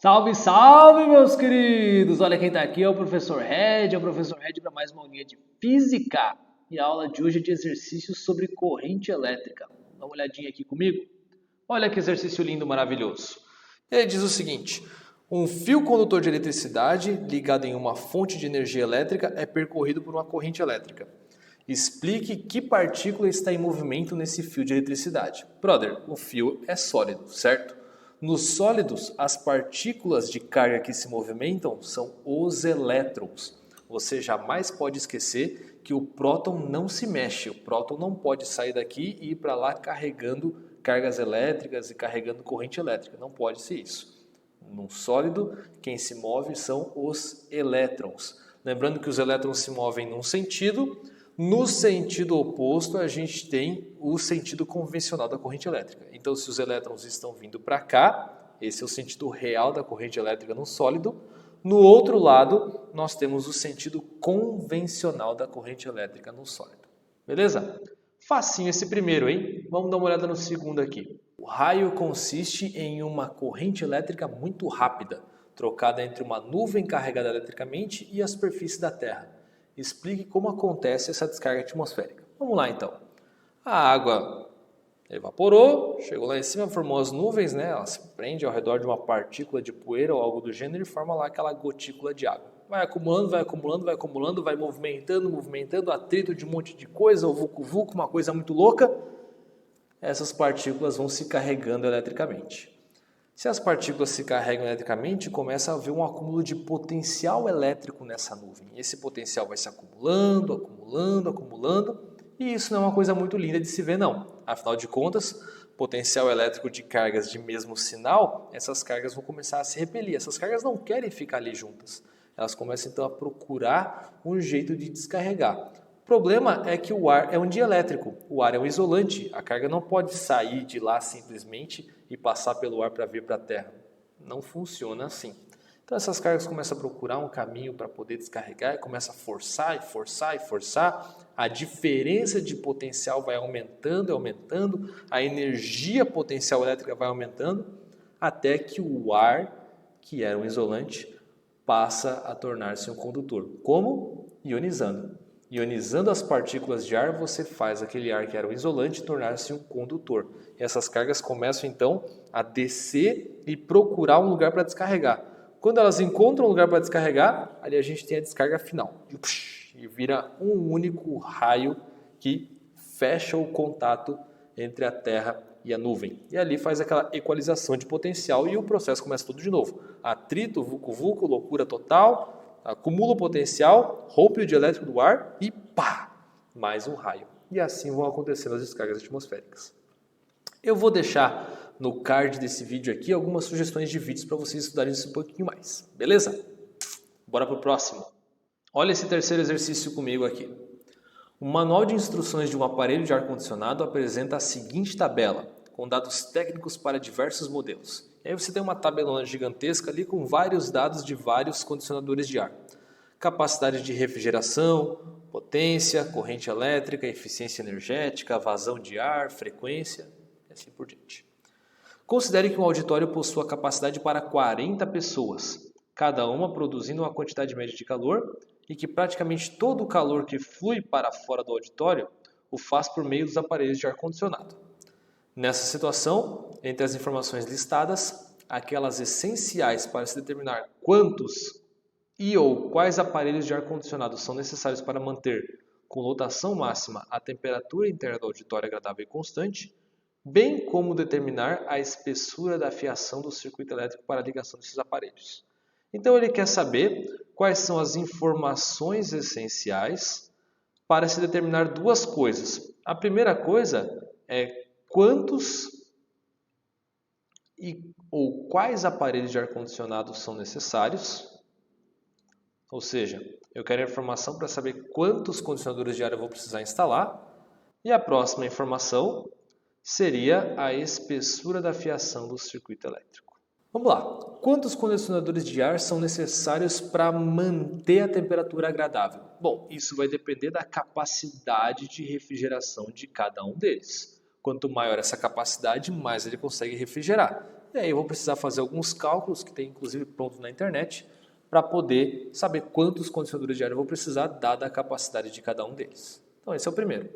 Salve, salve, meus queridos! Olha quem tá aqui, é o Professor Red, para mais uma aulinha de Física. E a aula de hoje é de exercícios sobre corrente elétrica. Dá uma olhadinha aqui comigo. Olha que exercício lindo, maravilhoso. Ele diz o seguinte: um fio condutor de eletricidade ligado em uma fonte de energia elétrica é percorrido por uma corrente elétrica. Explique que partícula está em movimento nesse fio de eletricidade. Brother, o fio é sólido, certo? Nos sólidos, as partículas de carga que se movimentam são os elétrons. Você jamais pode esquecer que o próton não se mexe. O próton não pode sair daqui e ir para lá carregando cargas elétricas e carregando corrente elétrica. Não pode ser isso. Num sólido, quem se move são os elétrons. Lembrando que os elétrons se movem num sentido. No sentido oposto, a gente tem o sentido convencional da corrente elétrica. Então, se os elétrons estão vindo para cá, esse é o sentido real da corrente elétrica no sólido. No outro lado, nós temos o sentido convencional da corrente elétrica no sólido. Beleza? Facinho esse primeiro, hein? Vamos dar uma olhada no segundo aqui. O raio consiste em uma corrente elétrica muito rápida, trocada entre uma nuvem carregada eletricamente e a superfície da Terra. Explique como acontece essa descarga atmosférica. Vamos lá então. A água evaporou, chegou lá em cima, formou as nuvens, né? Ela se prende ao redor de uma partícula de poeira ou algo do gênero e forma lá aquela gotícula de água. Vai acumulando, vai acumulando, vai acumulando, vai movimentando, atrito de um monte de coisa, o vulco-vulco, uma coisa muito louca. Essas partículas vão se carregando eletricamente. Se as partículas se carregam eletricamente, começa a haver um acúmulo de potencial elétrico nessa nuvem. Esse potencial vai se acumulando, acumulando, acumulando, e isso não é uma coisa muito linda de se ver, não. Afinal de contas, potencial elétrico de cargas de mesmo sinal, essas cargas vão começar a se repelir. Essas cargas não querem ficar ali juntas. Elas começam então a procurar um jeito de descarregar. O problema é que o ar é um dielétrico, o ar é um isolante, a carga não pode sair de lá simplesmente e passar pelo ar para vir para a Terra. Não funciona assim. Então essas cargas começam a procurar um caminho para poder descarregar, e começa a forçar e forçar e forçar, a diferença de potencial vai aumentando e aumentando, a energia potencial elétrica vai aumentando, até que o ar, que era um isolante, passa a tornar-se um condutor. Como? Ionizando. Ionizando as partículas de ar, você faz aquele ar que era um isolante tornar-se um condutor. E essas cargas começam então a descer e procurar um lugar para descarregar. Quando elas encontram um lugar para descarregar, ali a gente tem a descarga final. E vira um único raio que fecha o contato entre a Terra e a nuvem. E ali faz aquela equalização de potencial e o processo começa tudo de novo. Atrito, vulco-vulco, loucura total, acumula o potencial, rompe o dielétrico do ar e pá! Mais um raio. E assim vão acontecendo as descargas atmosféricas. Eu vou deixar no card desse vídeo aqui algumas sugestões de vídeos para vocês estudarem isso um pouquinho mais. Beleza? Bora pro próximo. Olha esse terceiro exercício comigo aqui. O manual de instruções de um aparelho de ar-condicionado apresenta a seguinte tabela, com dados técnicos para diversos modelos. E aí você tem uma tabelona gigantesca ali com vários dados de vários condicionadores de ar. Capacidade de refrigeração, potência, corrente elétrica, eficiência energética, vazão de ar, frequência e assim por diante. Considere que um auditório possua capacidade para 40 pessoas, cada uma produzindo uma quantidade média de calor e que praticamente todo o calor que flui para fora do auditório o faz por meio dos aparelhos de ar-condicionado. Nessa situação, entre as informações listadas, aquelas essenciais para se determinar quantos e ou quais aparelhos de ar-condicionado são necessários para manter com lotação máxima a temperatura interna do auditório agradável e constante, bem como determinar a espessura da fiação do circuito elétrico para a ligação desses aparelhos. Então ele quer saber quais são as informações essenciais para se determinar duas coisas. A primeira coisa é quantos ou quais aparelhos de ar-condicionado são necessários. Ou seja, eu quero a informação para saber quantos condicionadores de ar eu vou precisar instalar. E a próxima informação seria a espessura da fiação do circuito elétrico. Vamos lá. Quantos condicionadores de ar são necessários para manter a temperatura agradável? Bom, isso vai depender da capacidade de refrigeração de cada um deles. Quanto maior essa capacidade, mais ele consegue refrigerar. E aí eu vou precisar fazer alguns cálculos, que tem inclusive pronto na internet, para poder saber quantos condicionadores de ar eu vou precisar, dada a capacidade de cada um deles. Então esse é o primeiro.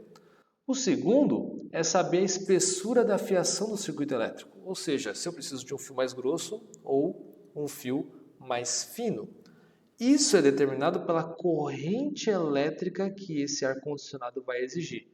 O segundo é saber a espessura da fiação do circuito elétrico, ou seja, se eu preciso de um fio mais grosso ou um fio mais fino. Isso é determinado pela corrente elétrica que esse ar-condicionado vai exigir.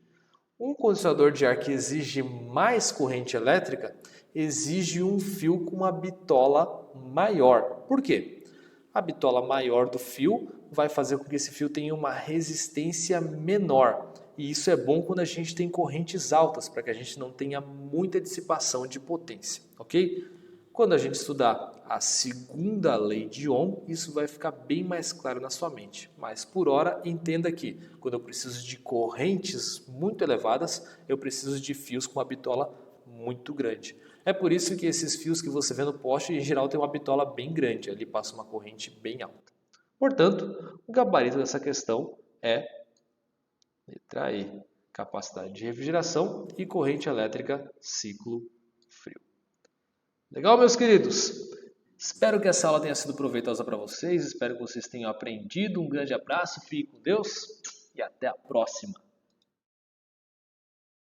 Um condicionador de ar que exige mais corrente elétrica exige um fio com uma bitola maior. Por quê? A bitola maior do fio vai fazer com que esse fio tenha uma resistência menor. E isso é bom quando a gente tem correntes altas, para que a gente não tenha muita dissipação de potência, ok? Quando a gente estudar a segunda lei de Ohm, isso vai ficar bem mais claro na sua mente. Mas por hora, entenda que quando eu preciso de correntes muito elevadas, eu preciso de fios com uma bitola muito grande. É por isso que esses fios que você vê no poste, em geral, tem uma bitola bem grande, ali passa uma corrente bem alta. Portanto, o gabarito dessa questão é letra E, capacidade de refrigeração e corrente elétrica ciclo frio. Legal, meus queridos? Espero que essa aula tenha sido proveitosa para vocês, espero que vocês tenham aprendido. Um grande abraço, fique com Deus e até a próxima!